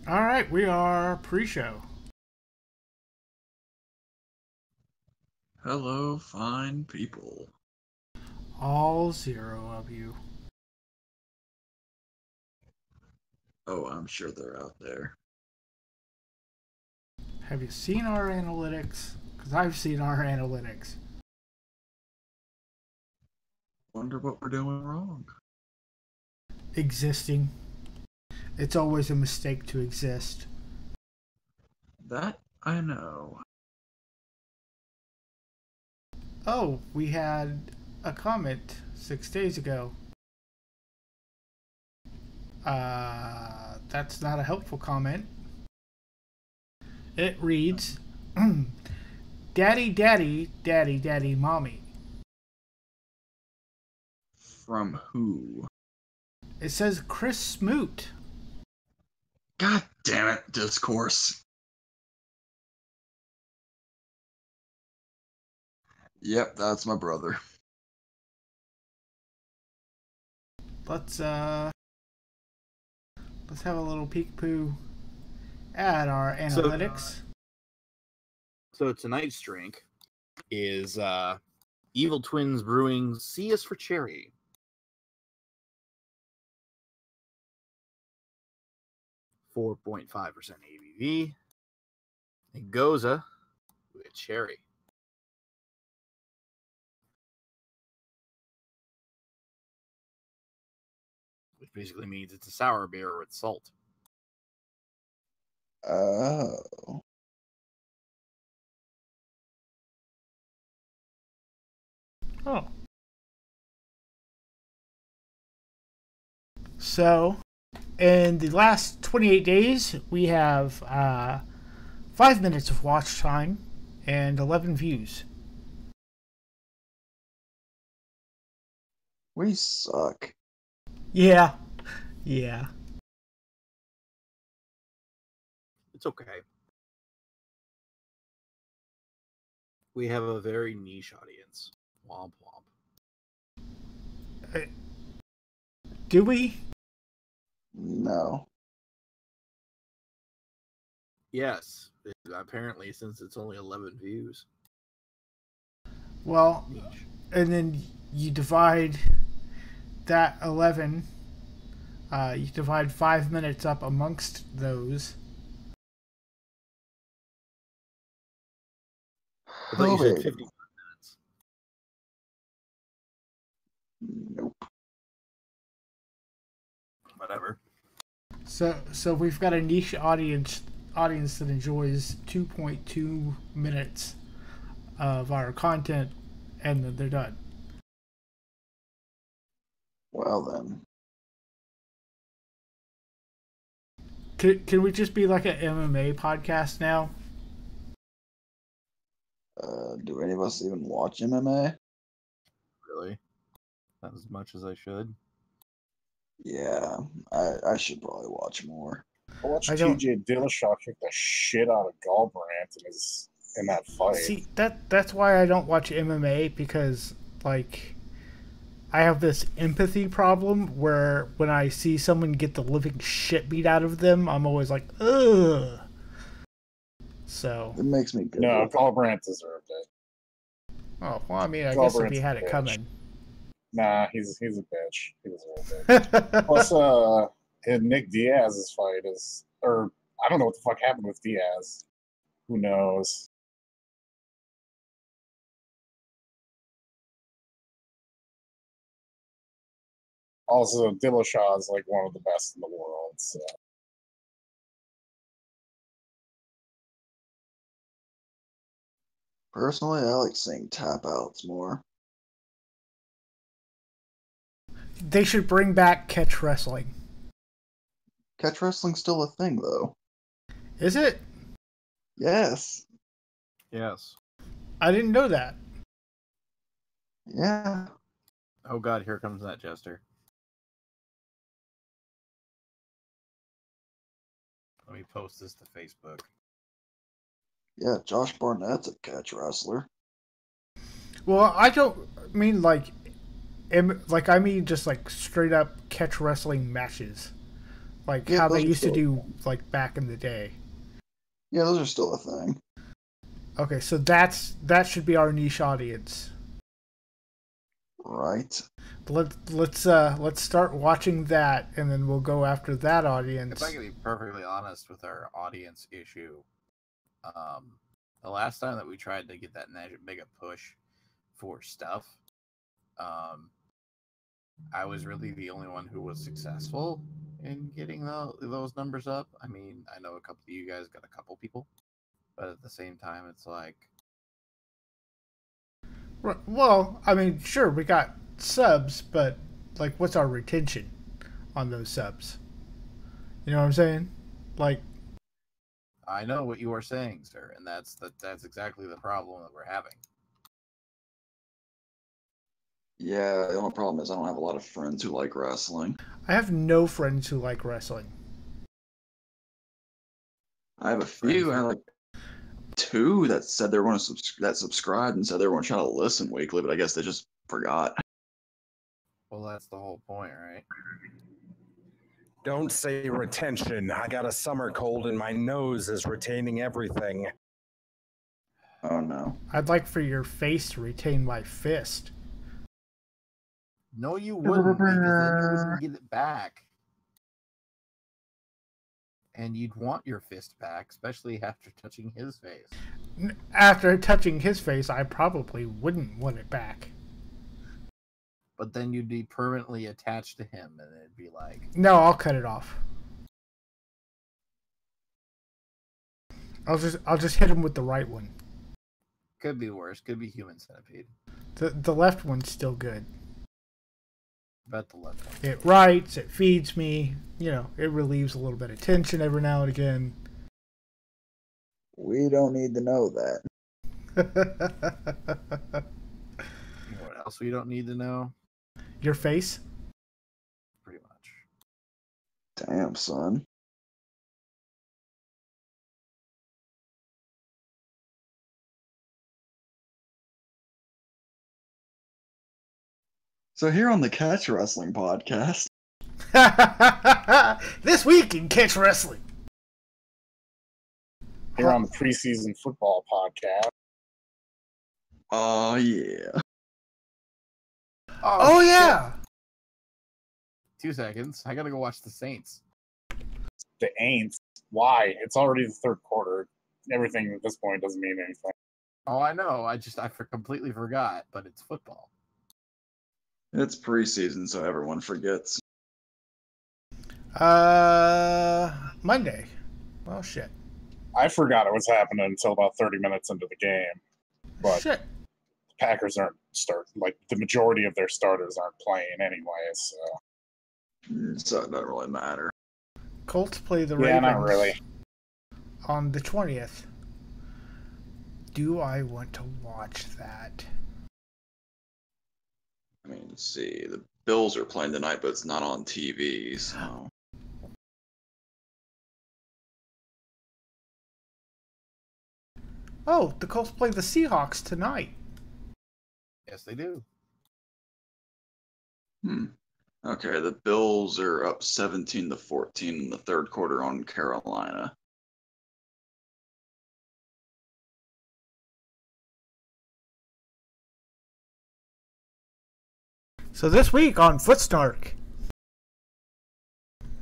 All right, we are pre-show. Hello, fine people. All 0 of you. Oh, I'm sure they're out there. Have you seen our analytics? Because I've seen our analytics. Wonder what we're doing wrong. Existing. It's always a mistake to exist. That I know. Oh, we had a comment 6 days ago. That's not a helpful comment. It reads, Daddy, daddy, daddy, daddy, mommy. From who? It says Chris Smoot. God damn it, Discourse. Yep, that's my brother. Let's have a little peek poo at our analytics. So tonight's drink is Evil Twins Brewing C is for Cherry. .5% ABV. And Goza with cherry. Which basically means it's a sour beer with salt. Oh. Oh. So, in the last 28 days, we have 5 minutes of watch time and 11 views. We suck. Yeah. It's okay. We have a very niche audience. Womp womp. Do we? No. Yes. Apparently, since it's only 11 views. Well, Niche. and then you divide that 11, you divide 5 minutes up amongst those. I thought you said 55 minutes. Nope. Whatever. So we've got a niche audience that enjoys 2.2 minutes of our content, and then they're done. Well then. Can we just be like an MMA podcast now? Do any of us even watch MMA? Really? Not as much as I should. Yeah, I should probably watch more. I watched I don't- TJ Dillashaw kick the shit out of Garbrandt in that fight. See, that's why I don't watch MMA, because like I have this empathy problem where when I see someone get the living shit beat out of them, I'm always like, ugh. So, It makes me good. No, Garbrandt deserved it. oh well, I mean, I guess if he Garbrandt had it bitch. coming. Nah, he's a bitch. He deserved it. Plus, in Nick Diaz's fight or I don't know what the fuck happened with Diaz. Who knows? Also, Dillashaw is like one of the best in the world. So. Personally, I like seeing tap outs more. They should bring back catch wrestling. Catch wrestling's still a thing, though. Is it? Yes. Yes. I didn't know that. Yeah. Oh god, here comes that jester. Let me post this to Facebook. Yeah, Josh Barnett's a catch wrestler. Well, I don't mean I mean just like straight up catch wrestling matches. like Yeah, how they those are used to still, do like back in the day. yeah, those are still a thing. Okay, so that should be our niche audience. Right. Let's start watching that, and then we'll go after that If audience. I can be perfectly honest with our audience issue, the last time that we tried to get that mega push for stuff, I was really the only one who was successful in getting those numbers up. I mean, I know a couple of you guys got a couple people, but at the same time, it's like, Well, I mean, sure, we got subs, but like, what's our retention on those subs? You know what I'm saying? Like, I know what you are saying, sir, and that's exactly the problem that we're having. Yeah, the only problem is I don't have a lot of friends who like wrestling. I have no friends who like wrestling. I have a Friends few. I who- have like two that said they were going to that subscribed and said they were going to try to listen weekly, but I guess they just forgot. Well, that's the whole point, right? Don't say retention. I got a summer cold and my nose is retaining everything. Oh no. I'd like for your face to retain my fist. No, you wouldn't, because then you wouldn't get it back. And you'd want your fist back, especially after touching his face. After touching his face, I probably wouldn't want it back. But then you'd be permanently attached to him, and it'd be like, No, I'll cut it off. I'll just hit him with the right one. could be worse, could be human centipede. The left one's still good. Bet the left one. It writes, it feeds me, you know, it relieves a little bit of tension every now and again. We don't need to know that. You know what else we don't need to know? Your face? Pretty much. Damn, son. So here on the Catch Wrestling podcast, This week in Catch Wrestling. Here on the preseason football podcast. oh yeah. Oh, yeah. 2 seconds. I gotta go watch the Saints. The Aints. Why? It's already the third quarter. Everything at this point doesn't mean anything. Oh, I know. I completely forgot, but it's football. It's preseason, so everyone forgets. Monday. Well, shit. I forgot it was happening until about 30 minutes into the game. But Shit. the Packers aren't like the majority of their starters aren't playing anyway, so So it doesn't really matter. Colts play the yeah, Ravens not really. on the 20th. Do I want to watch that? I mean, let's see, the Bills are playing tonight, but it's not on TV, so. Oh, the Colts play the Seahawks tonight. Yes, they do. Okay, the Bills are up 17-14 in the third quarter on Carolina. So this week on SmarkSnark.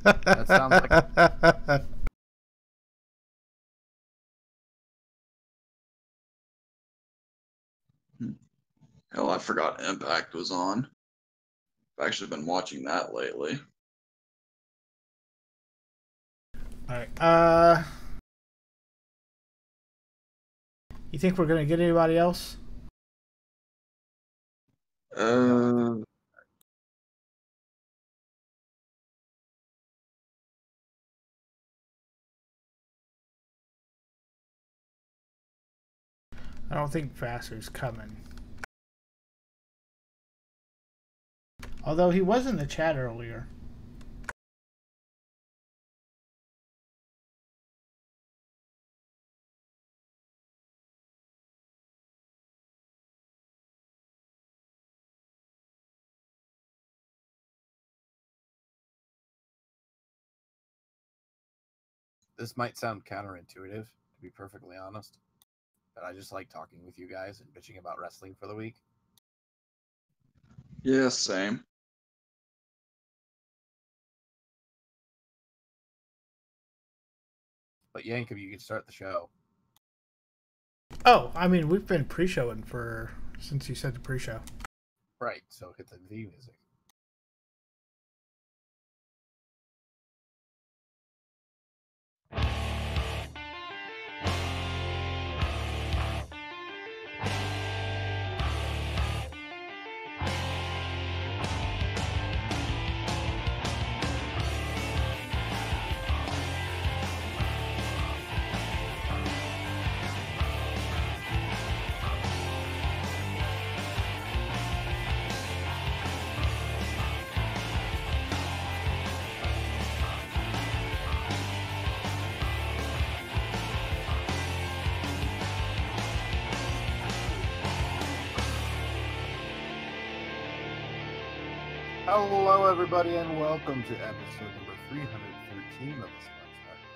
That sounds like Hell, I forgot Impact was on. I've actually been watching that lately. Alright, you think we're gonna get anybody else? Uh, I don't think Vassar's coming. Although he was in the chat earlier. This might sound counterintuitive, to be perfectly honest, but I just like talking with you guys and bitching about wrestling for the week. Yeah, same. But Yank, if you could start the show. Oh, I mean, we've been pre-showing since you said the pre-show. Right, so hit the theme music. Hello, everybody, and welcome to episode number 313 of the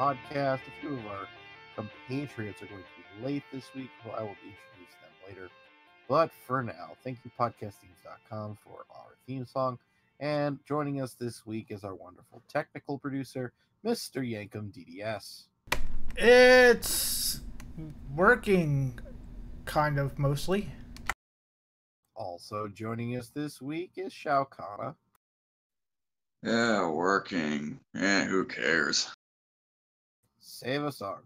SmarkSnark podcast. A few of our compatriots are going to be late this week, so I will introduce them later. But for now, thank you, podcastthemes.com, for our theme song. And joining us this week is our wonderful technical producer, Mr. Yankum DDS. It's working, kind of, mostly. Also joining us this week is Shao Kahn. Yeah, working. Yeah, who cares? Save a song.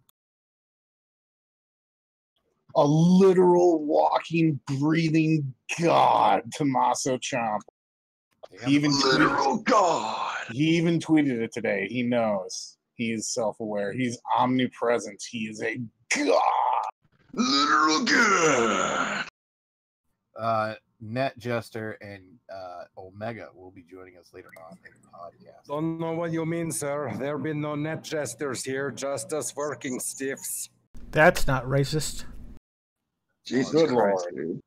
A literal walking, breathing god, Tommaso Ciampa. Damn. He even Literal God. He even tweeted it today. He knows. He is self-aware. He's omnipresent. He is a god. Literal God. Net Jester and Omega will be joining us later on in the podcast. Don't know what you mean, sir. There been no net jesters here, just us working stiffs. That's not racist. Jesus Good Christ, Lord. dude.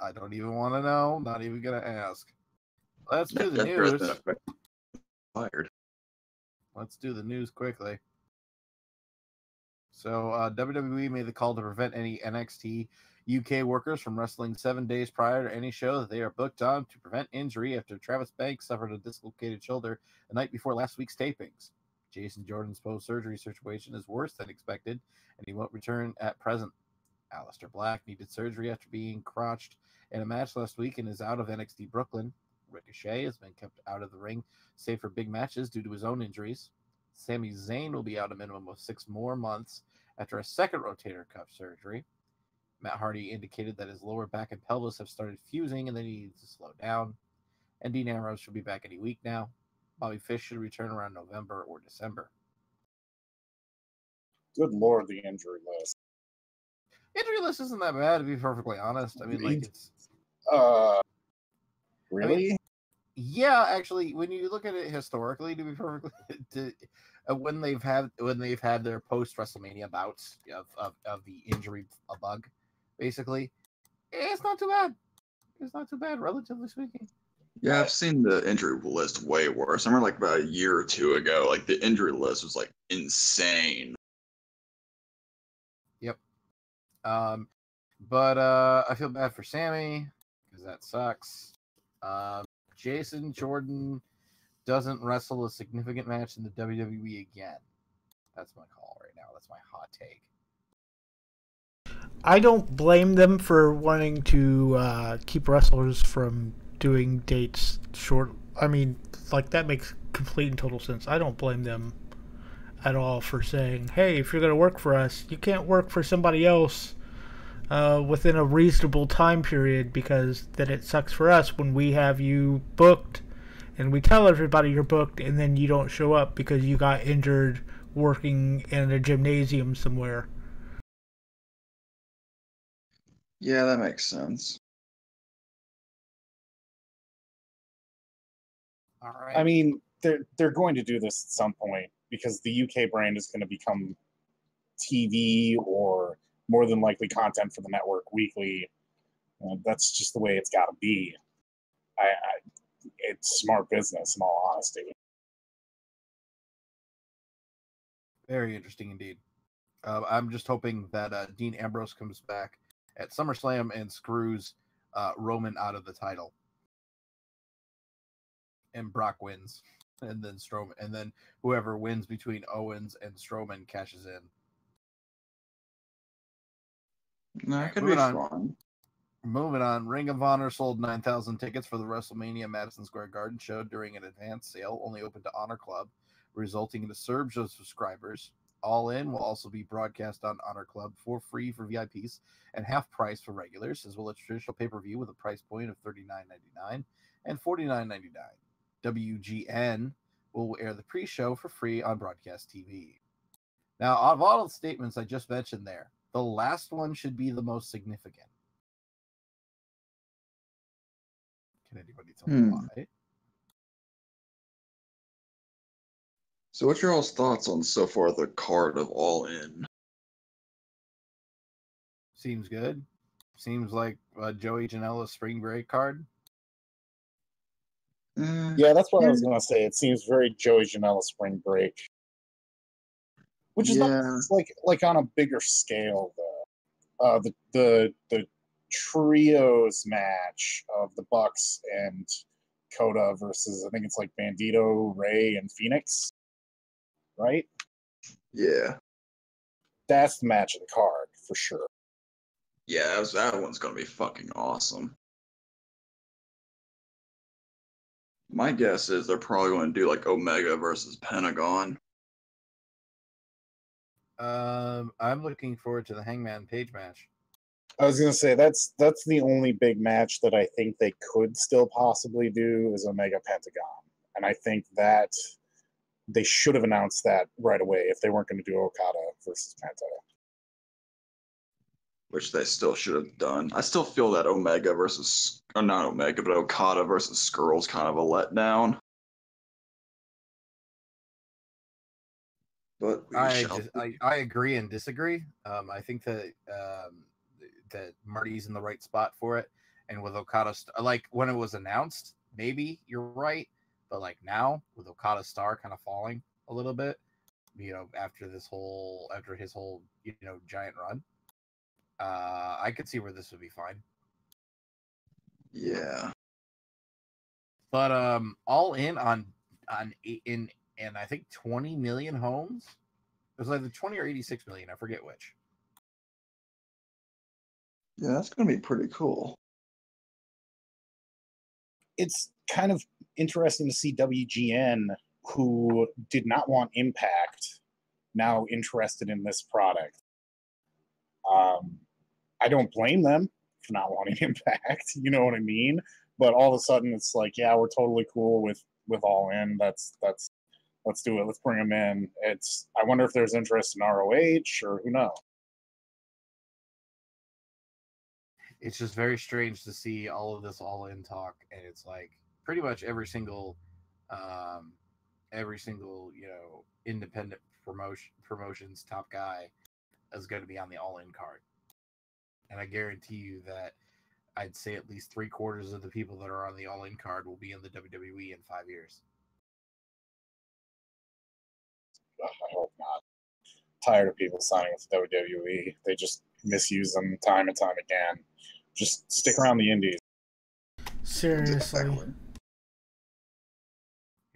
I don't even want to know. Not even gonna ask. Let's do the That news. person fired. Let's do the news quickly. So WWE made the call to prevent any NXT UK workers from wrestling 7 days prior to any show that they are booked on to prevent injury after Travis Banks suffered a dislocated shoulder the night before last week's tapings. Jason Jordan's post-surgery situation is worse than expected, and he won't return at present. Aleister Black needed surgery after being crotched in a match last week and is out of NXT Brooklyn. Ricochet has been kept out of the ring, save for big matches, due to his own injuries. Sami Zayn will be out a minimum of 6 more months after a second rotator cuff surgery. Matt Hardy indicated that his lower back and pelvis have started fusing and that he needs to slow down. And Dean Ambrose should be back any week now. Bobby Fish should return around November or December. Good Lord, the injury list. Injury list isn't that bad, to be perfectly honest. I mean, like, it's... Really? I mean, yeah, actually, when you look at it historically, to be perfectly... when they've had their post WrestleMania bouts of the injury bug, basically, it's not too bad. It's not too bad, relatively speaking. Yeah, I've seen the injury list way worse. I remember like about a year or two ago, like the injury list was like insane. Yep. But I feel bad for Sammy because that sucks. Jason Jordan doesn't wrestle a significant match in the WWE again. That's my call right now. That's my hot take. I don't blame them for wanting to keep wrestlers from doing dates short. I mean, like, that makes complete and total sense. I don't blame them at all for saying, hey, if you're going to work for us, you can't work for somebody else within a reasonable time period, because then it sucks for us when we have you booked and we tell everybody you're booked and then you don't show up because you got injured working in a gymnasium somewhere. Yeah, that makes sense. All right. I mean, they're going to do this at some point because the UK brand is going to become TV or more than likely content for the network weekly. That's just the way it's got to be. It's smart business, in all honesty. Very interesting indeed. I'm just hoping that Dean Ambrose comes back at SummerSlam and screws Roman out of the title, and Brock wins, and then Strowman, and then whoever wins between Owens and Strowman cashes in. That could be fun. Moving on, Ring of Honor sold 9,000 tickets for the WrestleMania Madison Square Garden show during an advance sale, only open to Honor Club, resulting in a surge of subscribers. All In will also be broadcast on Honor Club for free for VIPs and half price for regulars, as well as traditional pay-per-view with a price point of $39.99 and $49.99. WGN will air the pre-show for free on broadcast TV. Now, out of all the statements I just mentioned there, the last one should be the most significant. Can anybody tell me why? So what's your all's thoughts on so far the card of All In? Seems good. Seems like Joey Janela's spring break card. Yeah, that's what I was gonna say. It seems very Joey Janela spring break, which is nice, like on a bigger scale though. The trios match of the Bucks and Coda versus, I think it's like Bandito, Ray, and Phoenix, right? Yeah, that's the match of the card for sure. Yeah, that one's gonna be fucking awesome. My guess is they're probably going to do like Omega versus Pentagon. I'm looking forward to the Hangman Page match. I was gonna say that's the only big match that I think they could still possibly do is Omega Pentagon, and I think that they should have announced that right away if they weren't going to do Okada versus Penta. Which they still should have done. I still feel that Omega versus, or not Omega, but Okada versus Skrull's kind of a letdown. But I agree and disagree. I think that that Marty's in the right spot for it, and with Okada, like when it was announced, maybe you're right, but like now with Okada's star kind of falling a little bit, after his whole giant run, I could see where this would be fine. Yeah. But All In on I think 20 million homes. It was either 20 or 86 million. I forget which. Yeah, that's going to be pretty cool. It's kind of interesting to see WGN, who did not want Impact, now interested in this product. I don't blame them for not wanting Impact, you know what I mean? But all of a sudden it's like, yeah, we're totally cool with All In. Let's do it. Let's bring them in. I wonder if there's interest in ROH or who knows. It's just very strange to see all of this All In talk, and it's like pretty much every single independent promotions top guy is going to be on the All In card. And I guarantee you that I'd say at least 3/4 of the people that are on the All In card will be in the WWE in 5 years. I hope not. Tired of people signing with WWE. They just misuse them time and time again. Just stick around the indies. Seriously.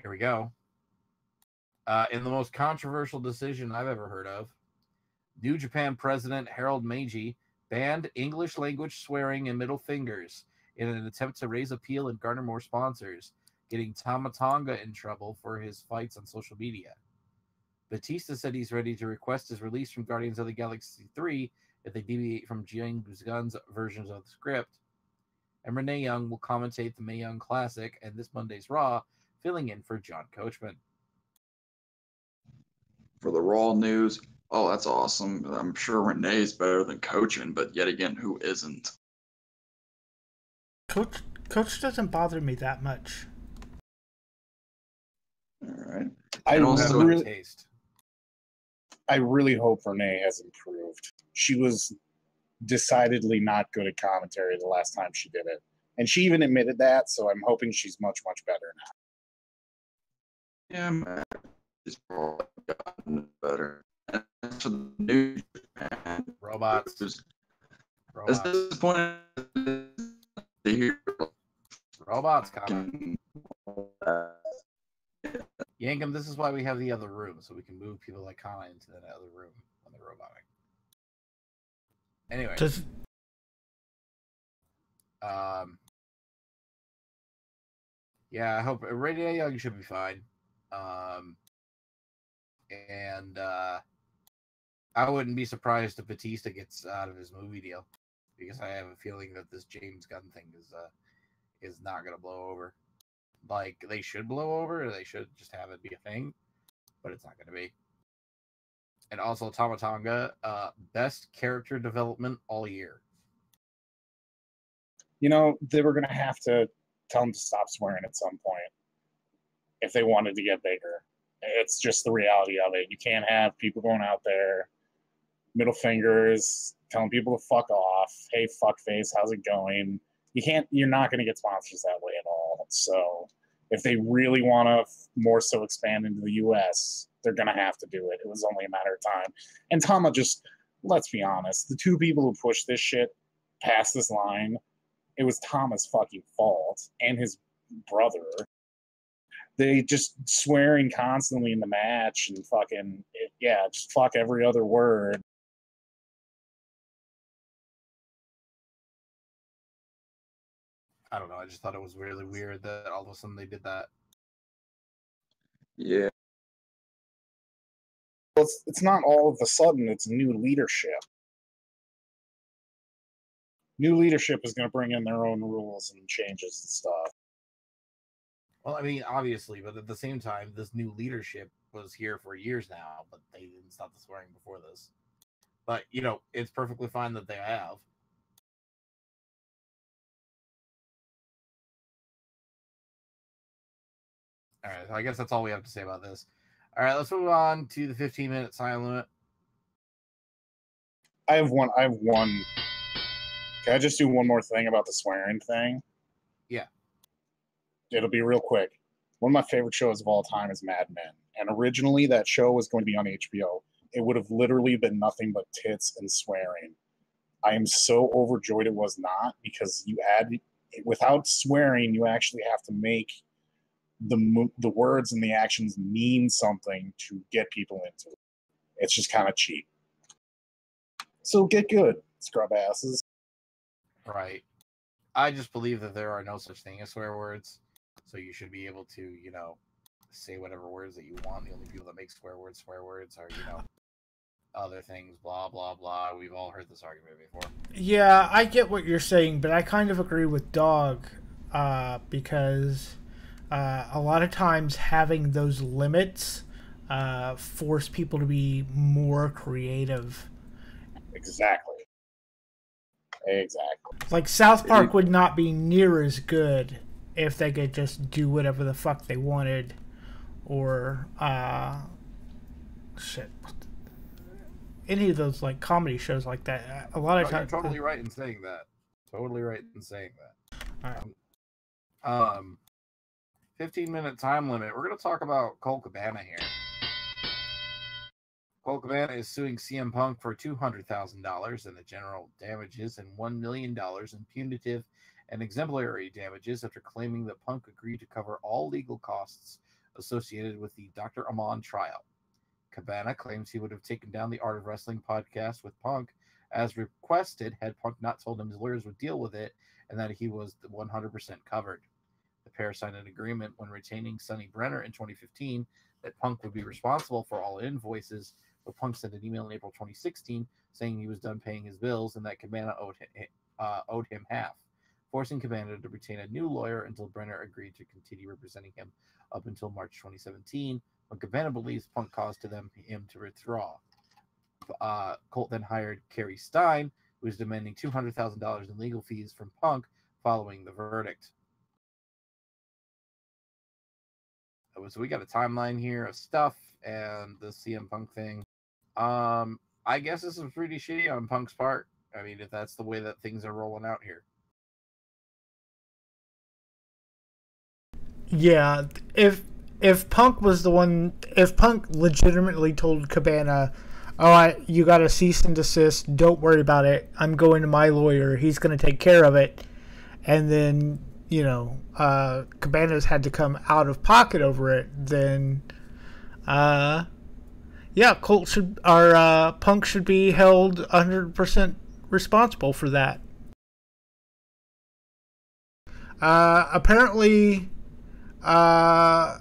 Here we go. In the most controversial decision I've ever heard of, New Japan President Harold Meiji banned English language swearing and middle fingers in an attempt to raise appeal and garner more sponsors, getting Tama Tonga in trouble for his fights on social media. Batista said he's ready to request his release from Guardians of the Galaxy 3 if they deviate from James Gunn's versions of the script. And Renee Young will commentate the Mae Young Classic and this Monday's Raw, filling in for John Coachman. For the Raw news, oh, that's awesome. I'm sure Renee's better than Coachman, but yet again, who isn't? Coach doesn't bother me that much. All right. I also really hope Renee has improved. She was decidedly not good at commentary the last time she did it. And she even admitted that, so I'm hoping she's much, much better now. Yeah, man. She's probably gotten better. Robots. It's Robots. disappointing to hear. Robots coming. Yankum, this is why we have the other room, so we can move people like Kana into that other room when they're robotic. Anyway. Yeah, I hope Radio Young should be fine. And I wouldn't be surprised if Batista gets out of his movie deal, because I have a feeling that this James Gunn thing is not going to blow over. Like, they should blow over, or they should just have it be a thing, but it's not going to be. And also, Tamatanga, best character development all year. You know, they were going to have to tell him to stop swearing at some point if they wanted to get bigger. It's just the reality of it. You can't have people going out there, middle fingers, telling people to fuck off. Hey, fuckface, how's it going? You're not going to get sponsors that way at all. So if they really want to more so expand into the US, they're going to have to do it. It was only a matter of time. And Tama just, let's be honest, the two people who pushed this shit past this line, it was Tama's fucking fault and his brother. They just swearing constantly in the match and fucking, just fuck every other word. I don't know. I just thought it was really weird that all of a sudden they did that. Yeah. Well, it's not all of a sudden, it's new leadership. New leadership is going to bring in their own rules and changes and stuff. Well, I mean, obviously, but at the same time, this new leadership was here for years now, but they didn't stop the swearing before this. But, you know, it's perfectly fine that they have. All right, so I guess that's all we have to say about this. All right, let's move on to the 15-minute time limit. I have one. Can I just do one more thing about the swearing thing? Yeah. It'll be real quick. One of my favorite shows of all time is Mad Men. And originally that show was going to be on HBO. It would have literally been nothing but tits and swearing. I am so overjoyed it was not, because without swearing, you actually have to make the words and the actions mean something to get people into it. It's just kind of cheap. So get good, scrub asses. Right. I just believe that there are no such thing as swear words. So you should be able to, you know, say whatever words that you want. The only people that make swear words are, you know, other things, blah, blah, blah. We've all heard this argument before. Yeah, I get what you're saying, but I kind of agree with Dog because a lot of times having those limits force people to be more creative. Exactly. Like, South Park would not be near as good if they could just do whatever the fuck they wanted, or any of those like comedy shows like that. A lot of times, you're totally right in saying that. All right. 15-minute time limit. We're going to talk about Colt Cabana here. Colt Cabana is suing CM Punk for $200,000 in the general damages and $1 million in punitive and exemplary damages after claiming that Punk agreed to cover all legal costs associated with the Dr. Amon trial. Cabana claims he would have taken down the Art of Wrestling podcast with Punk as requested had Punk not told him his lawyers would deal with it and that he was 100% covered. The pair signed an agreement when retaining Sonny Brenner in 2015 that Punk would be responsible for all invoices, but Punk sent an email in April 2016 saying he was done paying his bills and that Cabana owed him half, forcing Cabana to retain a new lawyer until Brenner agreed to continue representing him up until March 2017, when Cabana believes Punk caused him to withdraw. Colt then hired Kerry Stein, who is demanding $200,000 in legal fees from Punk following the verdict. So we got a timeline here of stuff and the CM Punk thing. I guess this is pretty shitty on Punk's part. I mean, if that's the way that things are rolling out here. Yeah, if Punk was the one, if Punk legitimately told Cabana, you got a cease and desist. Don't worry about it. I'm going to my lawyer. He's going to take care of it. And then, Cabanas had to come out of pocket over it. Then, Punk should be held 100% responsible for that. Apparently, on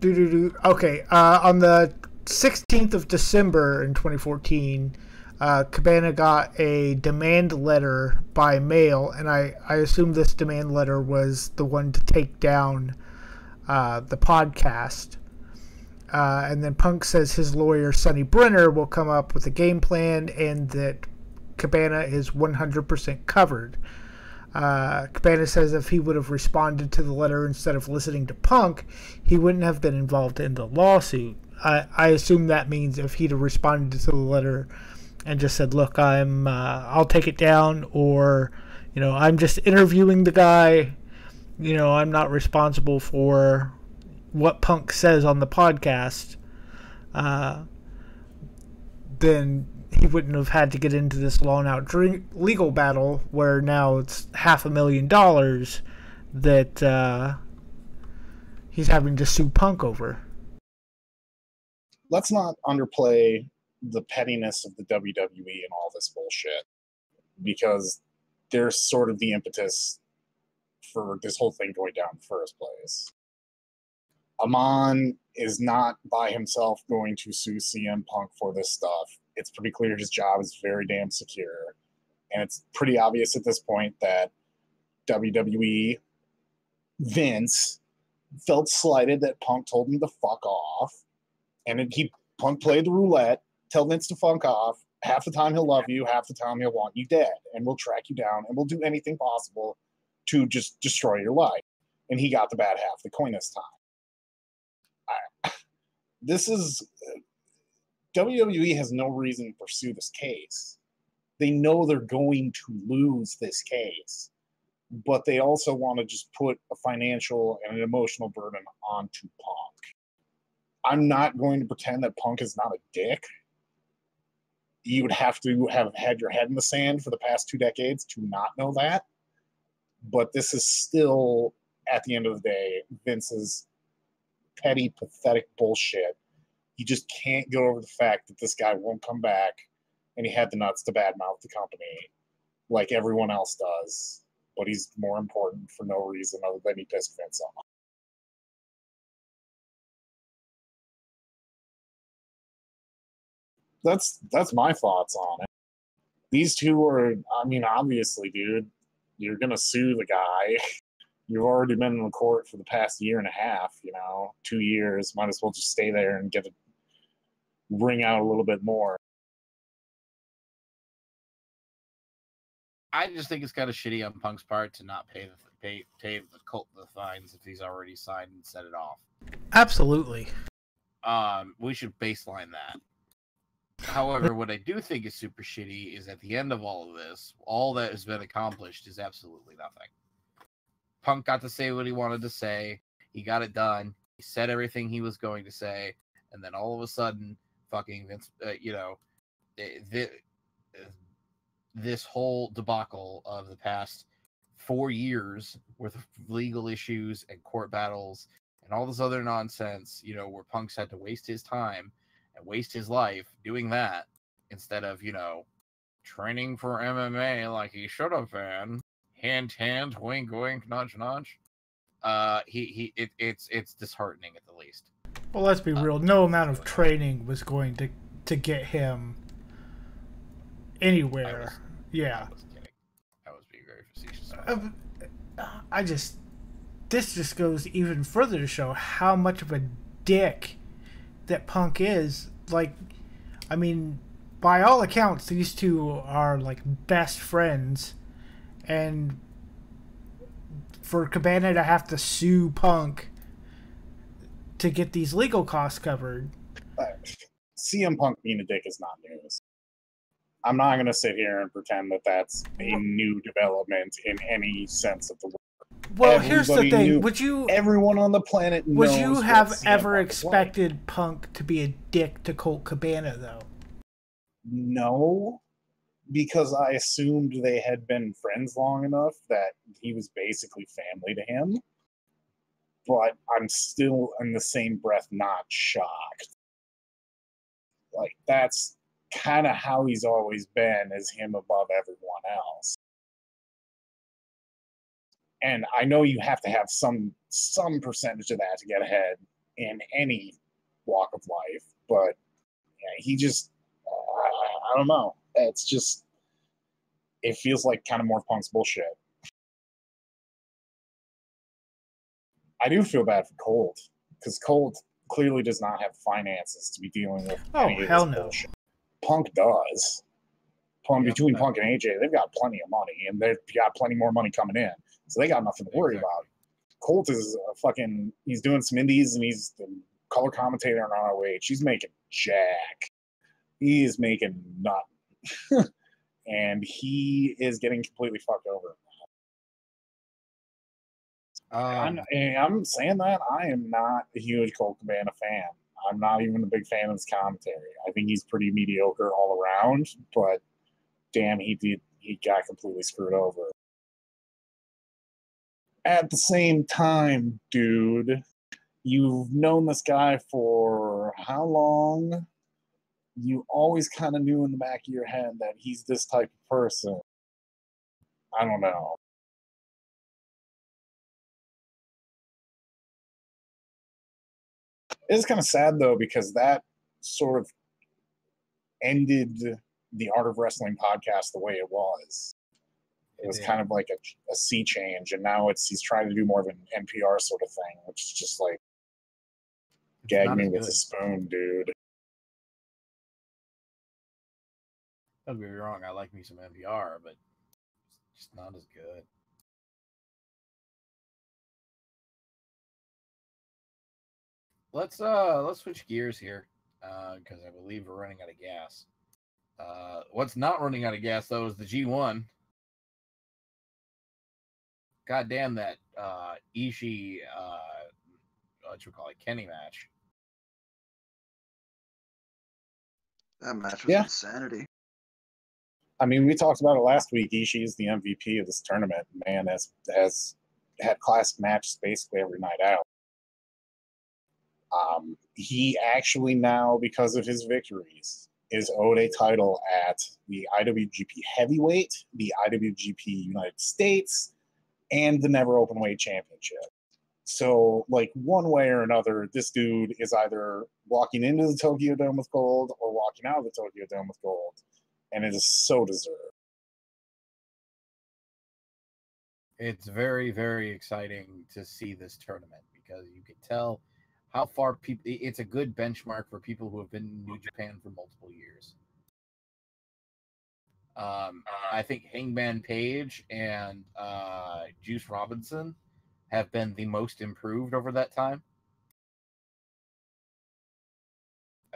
the 16th of December in 2014, Cabana got a demand letter by mail, and I assume this demand letter was the one to take down the podcast. And then Punk says his lawyer, Sonny Brenner, will come up with a game plan and that Cabana is 100% covered. Cabana says if he would have responded to the letter instead of listening to Punk, he wouldn't have been involved in the lawsuit. I assume that means if he'd have responded to the letter and just said, look, I'll take it down, or, I'm just interviewing the guy, I'm not responsible for what Punk says on the podcast, then he wouldn't have had to get into this long-out legal battle where now it's $500,000 that he's having to sue Punk over. Let's not underplay the pettiness of the WWE and all this bullshit, because they're sort of the impetus for this whole thing going down in the first place. Amon is not by himself going to sue CM Punk for this stuff. It's pretty clear his job is very damn secure. And it's pretty obvious at this point that WWE, Vince, felt slighted that Punk told him to fuck off. And Punk played the roulette, tell Vince to fuck off. Half the time he'll love you, half the time he'll want you dead. And we'll track you down, and we'll do anything possible to just destroy your life. And he got the bad half of the coin this time. WWE has no reason to pursue this case. They know they're going to lose this case, but they also want to just put a financial and an emotional burden onto Punk. I'm not going to pretend that Punk is not a dick. You would have to have had your head in the sand for the past 2 decades to not know that. But this is still, at the end of the day, Vince's petty, pathetic bullshit. You just can't get over the fact that this guy won't come back, and he had the nuts to badmouth the company like everyone else does. But he's more important for no reason other than he pissed Vince off. That's my thoughts on it. These two are, obviously, dude, you're going to sue the guy. You've already been in the court for the past 1.5 years, 2 years. Might as well just stay there and get it ring out a little bit more. I just think it's kind of shitty on Punk's part to not pay the fines if he's already signed and set it off. Absolutely. We should baseline that. However, what I do think is super shitty is at the end of all of this, all that has been accomplished is absolutely nothing. Punk got to say what he wanted to say. He got it done. He said everything he was going to say. And then all of a sudden, fucking Vince, this whole debacle of the past 4 years worth of legal issues and court battles and all this other nonsense, where Punk's had to waste his time and waste his life doing that instead of, training for MMA like he should have been. Hint, hint, wink, wink, nudge, nudge. It's disheartening at the least. Well, let's be real. No amount of training was going to get him anywhere. I was kidding. I was being very facetious. This just goes even further to show how much of a dick that Punk is. By all accounts, these two are best friends, and for Cabana to have to sue Punk to get these legal costs covered. CM Punk being a dick is not news. I'm not going to sit here and pretend that that's a new development in any sense of the word. Well, here's the Everybody thing. knew- everyone on the planet would knows you what have CM ever Punk is like. expected Punk to be a dick to Colt Cabana, though? No, because I assumed they had been friends long enough that he was basically family to him. But I'm still, in the same breath, not shocked. Like, that's kind of how he's always been, is him above everyone else. And I know you have to have some percentage of that to get ahead in any walk of life, but yeah, he just, I don't know. It's just, it feels like kind of more Punk's bullshit. I do feel bad for Colt, because Colt clearly does not have finances to be dealing with any of hell this no. bullshit. Punk does. Between Punk and AJ, they've got plenty of money, and they've got plenty more money coming in, so they got nothing to worry about. Colt is he's doing some indies, and he's the color commentator on ROH. He's making jack. He is making nothing. And he is getting completely fucked over. I'm saying that I am not a huge Colt Cabana fan. I'm not even a big fan of his commentary. I think he's pretty mediocre all around, but damn, he got completely screwed over. At the same time, dude, you've known this guy for how long? You always kind of knew in the back of your head that he's this type of person. I don't know. It's kind of sad, though, because that sort of ended the Art of Wrestling podcast the way it was. It was kind of like a sea change, and now he's trying to do more of an NPR sort of thing, which is just like, gag me with a spoon, dude. Don't get me wrong, I like me some NPR, but it's just not as good. Let's switch gears here, because I believe we're running out of gas. What's not running out of gas though is the G1. God damn that Ishii what you call it, Kenny match. That match was insanity. I mean, we talked about it last week. Ishii is the MVP of this tournament. Man has had classic matches basically every night out. He actually now, because of his victories, is owed a title at the IWGP Heavyweight, the IWGP United States, and the Never Openweight Championship. So, like, one way or another, this dude is either walking into the Tokyo Dome with gold or walking out of the Tokyo Dome with gold. And it is so deserved. It's very, very exciting to see this tournament because you can tell how far people. It's a good benchmark for people who have been in New Japan for multiple years. I think Hangman Page and Juice Robinson have been the most improved over that time.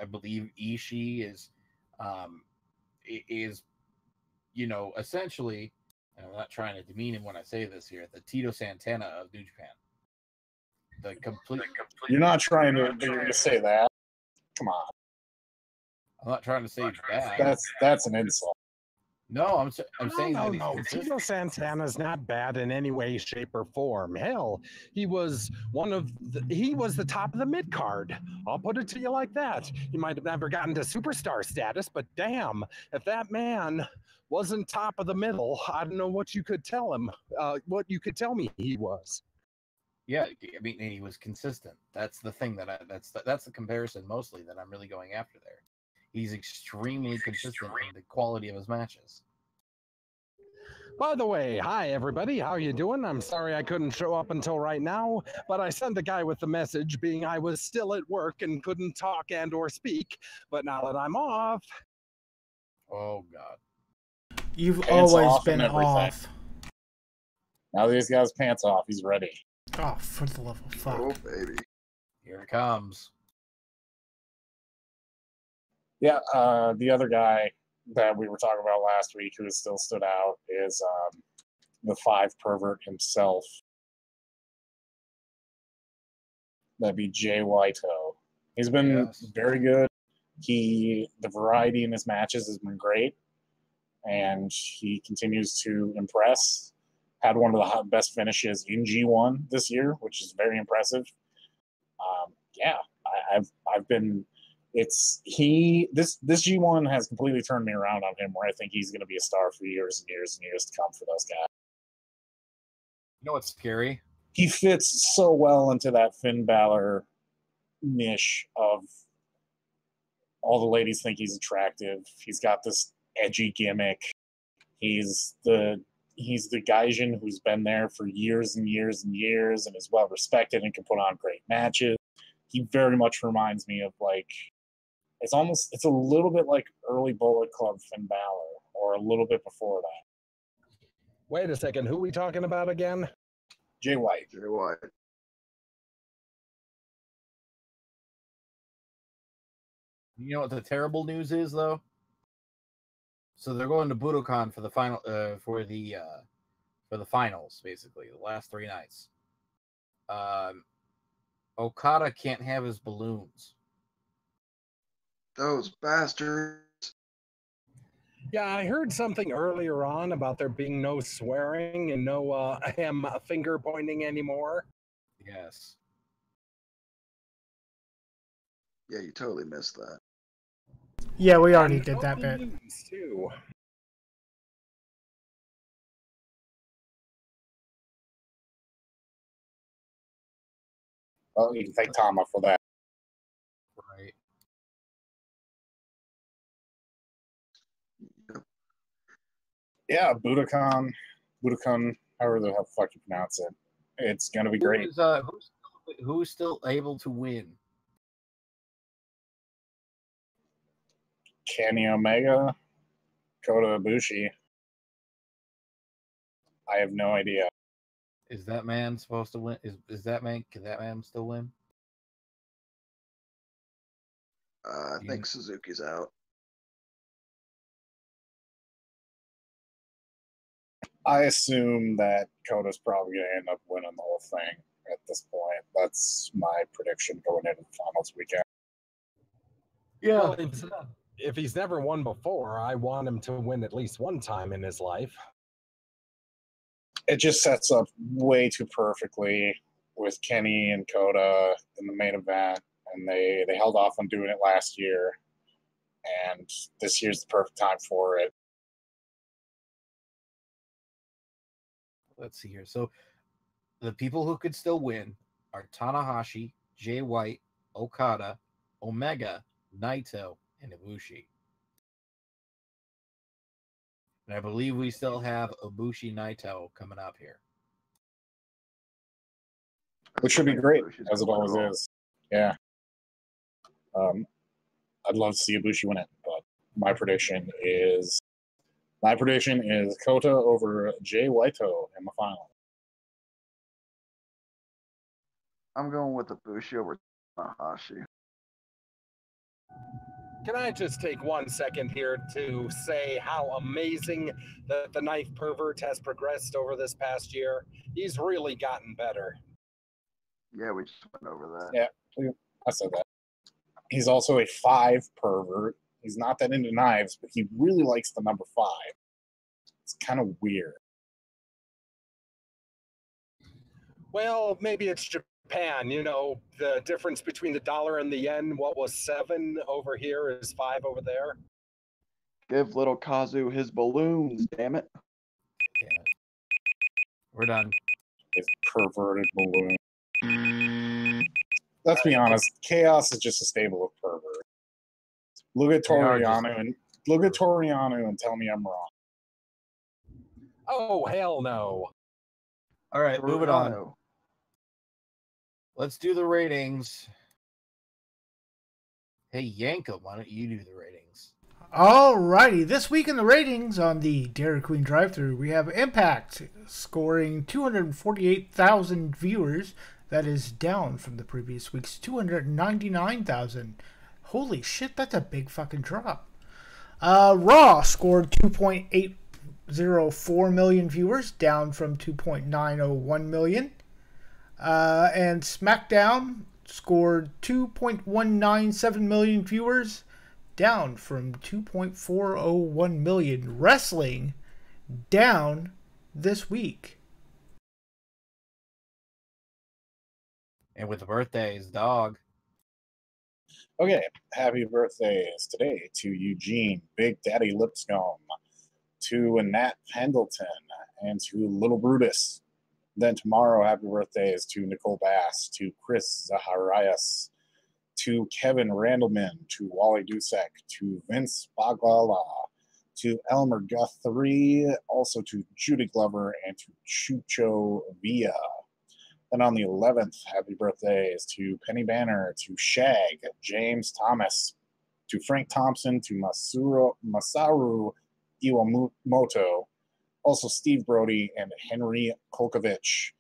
I believe Ishii is, essentially, and I'm not trying to demean him when I say this here, the Tito Santana of New Japan. The complete. You're not trying to say that. Come on. I'm not trying to say bad. That's an insult. No, I'm saying no, that he's consistent. Tito Santana's not bad in any way, shape, or form. Hell, he was the top of the mid card. I'll put it to you like that. He might have never gotten to superstar status, but damn, if that man wasn't top of the middle, I don't know what you could tell him. What you could tell me he was. Yeah, I mean, he was consistent. That's the thing that's the comparison mostly that I'm really going after there. He's extremely consistent in the quality of his matches. By the way, hi everybody, how you doing? I'm sorry I couldn't show up until right now, but I sent the guy with the message being I was still at work and couldn't talk and or speak, but now that I'm off... Oh, God. You've Pants always off been and everything. off. Now that he's got his pants off, he's ready. Oh, for the love of fuck. Oh, baby. Here it comes. Yeah, the other guy that we were talking about last week who has still stood out is the 5 pervert himself, That'd be Jay Whiteo. He's been very good. The variety in his matches has been great, and he continues to impress. Had one of the best finishes in G1 this year, which is very impressive. I've been. This G1 has completely turned me around on him, where I think he's going to be a star for years and years and years to come for those guys. You know what's scary? He fits so well into that Finn Balor niche of all the ladies think he's attractive. He's got this edgy gimmick. He's the Gaijin who's been there for years and years and years and is well respected and can put on great matches. He very much reminds me of it's a little bit like early Bullet Club Finn Balor, or a little bit before that. Wait a second, who are we talking about again? Jay White. Jay White. You know what the terrible news is, though? So they're going to Budokan for the final, for the finals, basically the last 3 nights. Okada can't have his balloons. Those bastards. Yeah, I heard something earlier on about there being no swearing and no him finger pointing anymore. Yes. Yeah, you totally missed that. Yeah, we already And did no that bit. balloons, too. Well, you can thank Tama for that. Right. Yeah, Budokan, however the hell fuck you pronounce it. It's gonna be great. Who's still able to win? Kenny Omega, Kota Ibushi. I have no idea. Is that man supposed to win? Is that man? Can that man still win? I think Suzuki's out. I assume that Kota's probably going to end up winning the whole thing at this point. That's my prediction going into the finals weekend. Yeah. Well, if he's never won before, I want him to win at least one time in his life. It just sets up way too perfectly with Kenny and Kota in the main event, and they held off on doing it last year, and this year's the perfect time for it. Let's see here. So the people who could still win are Tanahashi, Jay White, Okada, Omega, Naito, and Ibushi. And I believe we still have Ibushi Naito coming up here. Which should be great, as it always is. Yeah. I'd love to see Ibushi win it, but my prediction is Kota over Jay Whiteo in the final. I'm going with Ibushi over Tanahashi. Can I just take 1 second here to say how amazing that the Knife Pervert has progressed over this past year? He's really gotten better. Yeah, we just went over that. Yeah, I said that. He's also a 5 pervert. He's not that into knives, but he really likes the number 5. It's kind of weird. Well, maybe it's Japan. You know, the difference between the dollar and the yen, what was 7 over here is 5 over there. Give little Kazu his balloons, damn it. Yeah. We're done. His perverted balloon. Let's be honest, Chaos is just a stable of perverts. Look at Toriano and tell me I'm wrong. Oh, hell no. All right, moving on. Let's do the ratings. Hey, Yanko, why don't you do the ratings? Alrighty, this week in the ratings on the Dairy Queen drive-thru, we have Impact scoring 248,000 viewers. That is down from the previous week's 299,000. Holy shit, that's a big fucking drop. Raw scored 2.804 million viewers, down from 2.901 million. And SmackDown scored 2.197 million viewers, down from 2.401 million. Wrestling down this week. And with the birthdays, dog. Okay, happy birthdays today to Eugene, Big Daddy Lipscomb, to Nat Pendleton, and to Little Brutus. Then tomorrow, happy birthdays to Nicole Bass, to Chris Zacharias, to Kevin Randleman, to Wally Dusek, to Vince Bagala, to Elmer Guthrie, also to Judy Glover, and to Chucho Villa. Then on the 11th, happy birthdays to Penny Banner, to Shag, James Thomas, to Frank Thompson, to Masaru Iwamoto, also Steve Brody and Henry Kolkovich.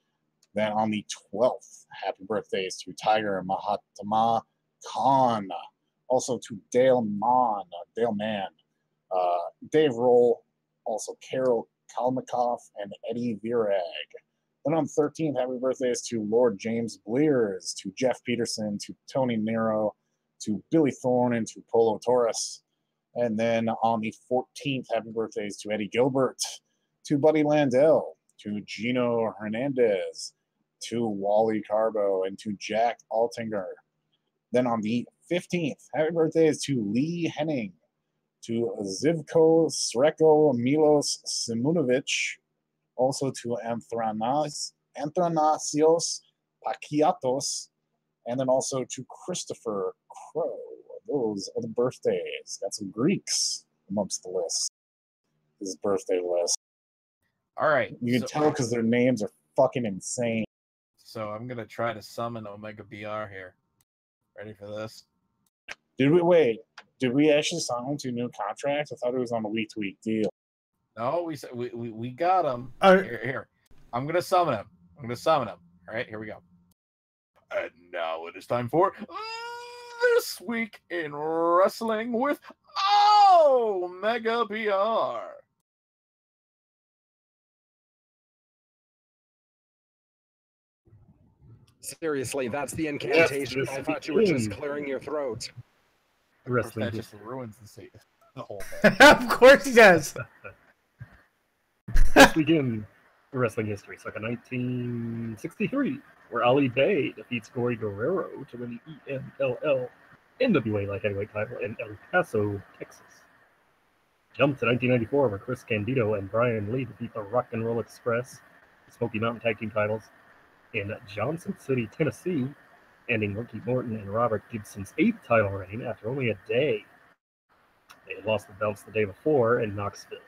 Then on the 12th, happy birthdays to Tiger Mahatma Khan, also to Dale Mann, Dave Roll, also Carol Kalmikoff, and Eddie Virag. Then on the 13th, happy birthdays to Lord James Blears, to Jeff Peterson, to Tony Nero, to Billy Thorne, and to Polo Torres. And then on the 14th, happy birthdays to Eddie Gilbert, to Buddy Landell, to Gino Hernandez, to Wally Carbo, and to Jack Altinger. Then on the 15th, happy birthdays to Lee Henning, to Zivko Sreko Milos Simunovic, also to Anthanasios Pakiatos, and then also to Christopher Crow. Those are the birthdays. Got some Greeks amongst the list. This birthday list. All right. You can tell because their names are fucking insane. So I'm going to try to summon Omega BR here. Ready for this? Did we actually sign him to a new contract? I thought it was on a week-to-week deal. No, we got him. Here. I'm going to summon him. All right, here we go. And now it is time for This Week in Wrestling with Omega BR. Seriously, that's the incantation. Yes, I thought you were just clearing your throat. Wrestling That just ruins the whole thing. Of course he does. Let's begin wrestling history. Circa 1963, where Ali Bay defeats Gory Guerrero to win the EMLL NWA Light Heavyweight title in El Paso, Texas. Jump to 1994, where Chris Candido and Brian Lee defeat the Rock and Roll Express, the Smoky Mountain Tag Team titles, in Johnson City, Tennessee, ending Ricky Morton and Robert Gibson's 8th title reign after only a day. They had lost the belts the day before in Knoxville.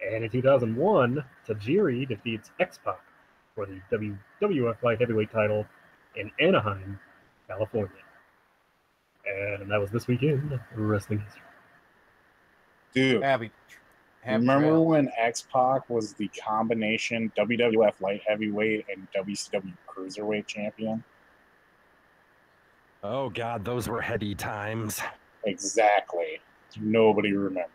And in 2001, Tajiri defeats X-Pac for the WWF Light Heavyweight title in Anaheim, California. And that was This Weekend Wrestling History. Dude, Happy remember trail. when X-Pac was the combination WWF Light Heavyweight and WCW Cruiserweight champion? Oh, God, those were heady times. Exactly. Nobody remembers.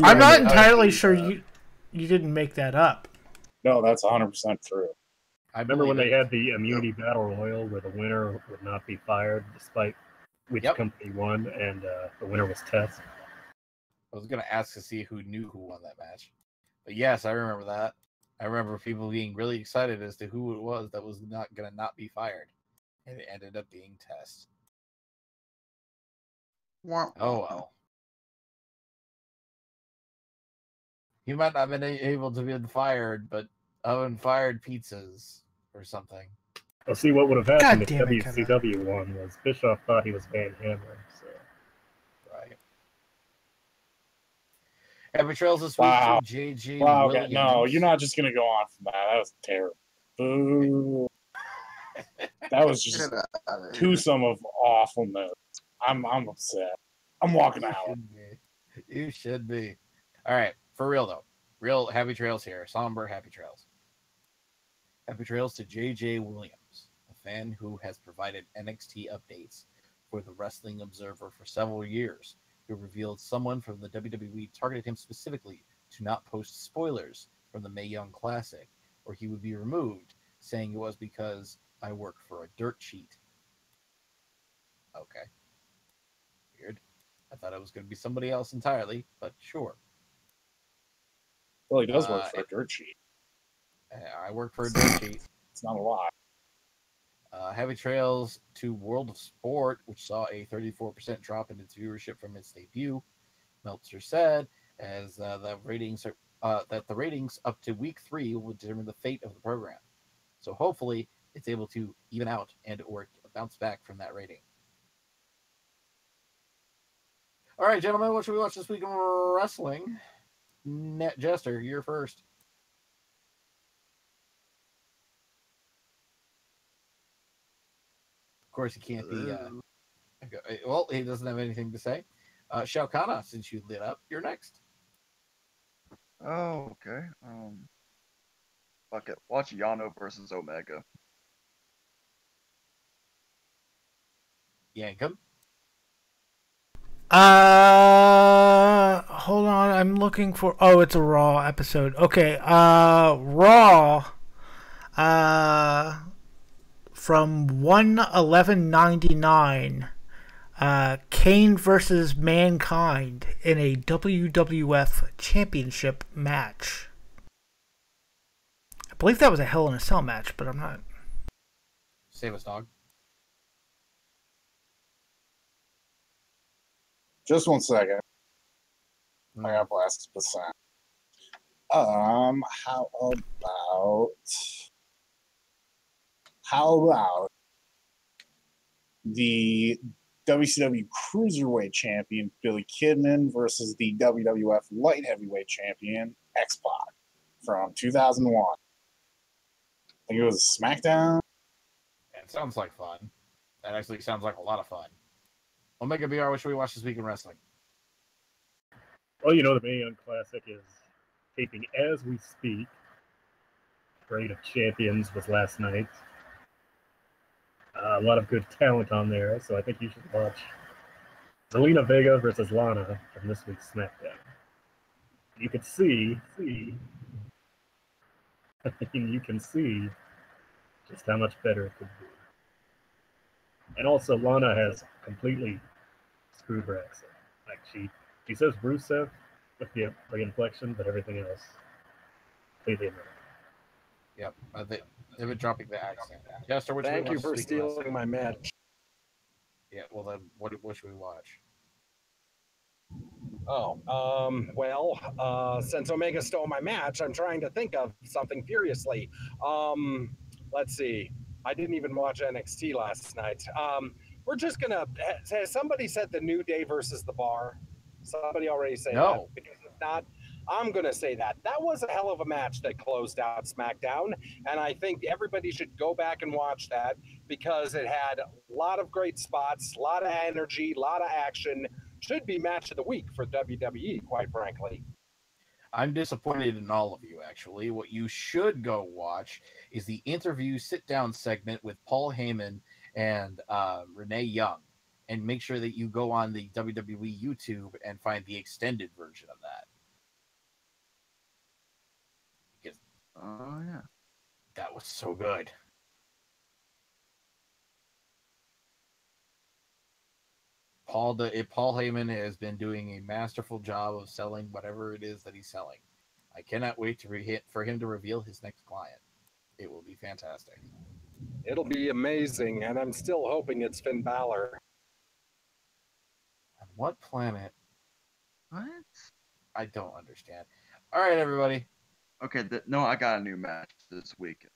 I'm not entirely sure you didn't make that up. No, that's 100% true. I remember when they had the immunity battle royal where the winner would not be fired despite which company won, and the winner was Test. I was going to ask to see who knew who won that match. But yes, I remember that. I remember people being really excited as to who it was that was not going to not be fired. And it ended up being Test. Wow. Oh, well. He might not have been able to be fired, but oven fired pizzas or something. Well, see, what would have happened if God damn it, WCW won was Bischoff thought he was Van Hammer. So. Right. Happy Trails this week Wow. to JJ Wow, Williams. no, you're not just going to go on from that. That was terrible. Boo. That was just twosome of awfulness. I'm upset. I'm walking out. You should be. All right, for real though. Real happy trails here. Somber happy trails. Happy trails to JJ Williams, a fan who has provided NXT updates for the Wrestling Observer for several years, who revealed someone from the WWE targeted him specifically to not post spoilers from the Mae Young Classic, or he would be removed, saying it was because I work for a dirt sheet. Okay. Weird. I thought it was going to be somebody else entirely, but sure. Well, he does work for a dirt sheet. I work for a dirt sheet. It's not a lot. Heavy Trails to World of Sport, which saw a 34% drop in its viewership from its debut. Meltzer said, as the ratings that the ratings up to week 3 will determine the fate of the program. So hopefully, it's able to even out and or bounce back from that rating. All right, gentlemen, what should we watch this week in wrestling? Net Jester, you're first. Of course, he can't be. Well, he doesn't have anything to say. Shao Kahn, since you lit up, you're next. Oh, okay. Fuck it. Watch Yano versus Omega. Yankum. Hold on. I'm looking for. Oh, it's a Raw episode. Okay. Raw. From 1/11/99. Kane versus Mankind in a WWF Championship match. I believe that was a Hell in a Cell match, but I'm not. Save us, dog. Just 1 second. I got blasted with sound. How about the WCW Cruiserweight Champion Billy Kidman versus the WWF Light Heavyweight Champion X-Pac from 2001? I think it was SmackDown. It sounds like fun. That actually sounds like a lot of fun. Omega BR, what should we watch this week in wrestling? Well, you know, the Mae Young Classic is taping as we speak. Reign of Champions was last night. A lot of good talent on there, so I think you should watch Zelina Vega versus Lana from this week's SmackDown. You can see, you can see just how much better it could be. And also, Lana has completely screwed her accent. Like she says Rusev with the inflection, but everything else completely American. Yep, they've been dropping the accent. Jester, what should Thank we you watch for this week in wrestling? stealing my match. Yeah, well then, what should we watch? Since Omega stole my match, I'm trying to think of something furiously. Let's see. I didn't even watch NXT last night. We're just gonna. Has somebody said the New Day versus the Bar? Somebody already say No. that? Because if not, I'm gonna say that. That was a hell of a match that closed out SmackDown, and I think everybody should go back and watch that because it had a lot of great spots, a lot of energy, a lot of action. Should be match of the week for WWE, quite frankly. I'm disappointed in all of you, actually. What you should go watch is the interview sit-down segment with Paul Heyman and Renee Young. And make sure that you go on the WWE YouTube and find the extended version of that. Because Yeah. that was so good. Paul Heyman has been doing a masterful job of selling whatever it is that he's selling. I cannot wait for him to reveal his next client. It will be fantastic. It'll be amazing, and I'm still hoping it's Finn Balor. On what planet? What? I don't understand. All right, everybody. Okay, no, I got a new match this week.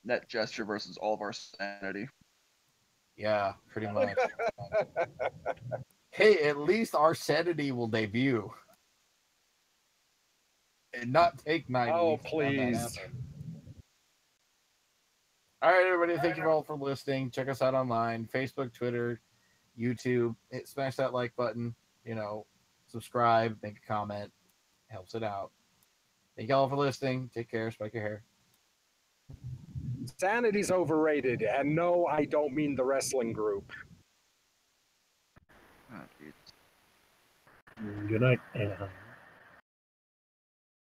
Net Gesture versus All of Our Sanity. Yeah, pretty much. Hey, at least our sanity will debut. And not take 9 Oh, weeks. to have that please. happen. All right, everybody. Thank you all for listening. Check us out online. Facebook, Twitter, YouTube. Smash that like button. Subscribe, make a comment. Helps it out. Thank you all for listening. Take care. Spike your hair. Sanity's overrated, and no, I don't mean the wrestling group. Oh, geez. Good night, Anaheim.